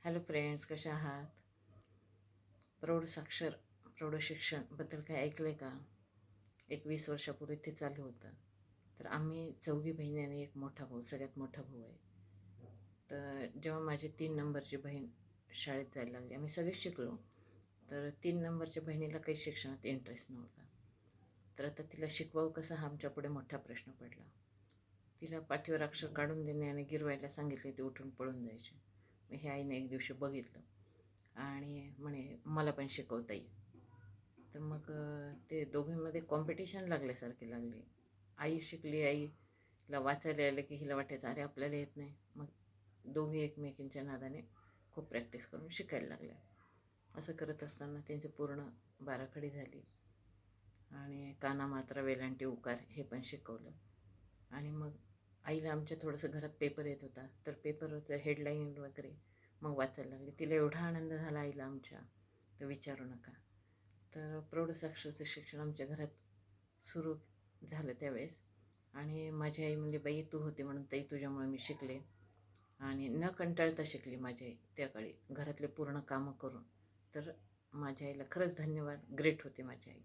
Hello friends, कशा आहात? प्रौढ शिक्षणबद्दल काही ऐकलं आहे का? एक 20 वर्षापूर्वी ते चालू होतं. तर आम्ही चौघी बहिणी आणि एक मोठा भाऊ, सगळ्यात मोठा भाऊ आहे. तर जेव्हा माझी 3 नंबरची बहीण शाळेत जायला लागली, आम्ही सगळेच शिकलो. तर 3 नंबरच्या बहिणीला काही शिक्षणात इंटरेस्ट नव्हता. तर आता तिला शिकवावं कसं हा आमच्यापुढे मोठा प्रश्न पडला. तिला पाठीवर अक्षर काढून देणे आणि गिरवायला सांगितले, ते उठून पळून जायचे. मग हे आईने एक दिवशी बघितलं आणि म्हणे मला पण शिकवता येईल. तर मग ते दोघींमध्ये कॉम्पिटिशन लागल्यासारखी लागली. आई शिकली, आईला वाचायला आलं की हिला वाटायचं अरे आपल्याला येत नाही. मग दोघी एकमेकींच्या नादाने खूप प्रॅक्टिस करून शिकायला लागल्या. असं करत असताना त्यांची पूर्ण बाराखडी झाली आणि काना मात्रा वेलांटी उकार हे पण शिकवलं. आणि मग आईला आमच्या थोडंसं घरात पेपर येत होता, तर पेपरवरचं हेडलाईन वगैरे मग वाचायला लागली. तिला एवढा आनंद झाला आईला आमच्या, तर विचारू नका. तर प्रौढसाक्षरचं शिक्षण आमच्या घरात सुरू झालं त्यावेळेस. आणि माझी आई म्हणजे बाई तू होती म्हणून ताई तुझ्यामुळे मी शिकले. आणि न कंटाळता शिकली माझी आई त्या काळी, घरातले पूर्ण कामं करून. तर माझ्या आईला खरंच धन्यवाद, ग्रेट होती माझी आई.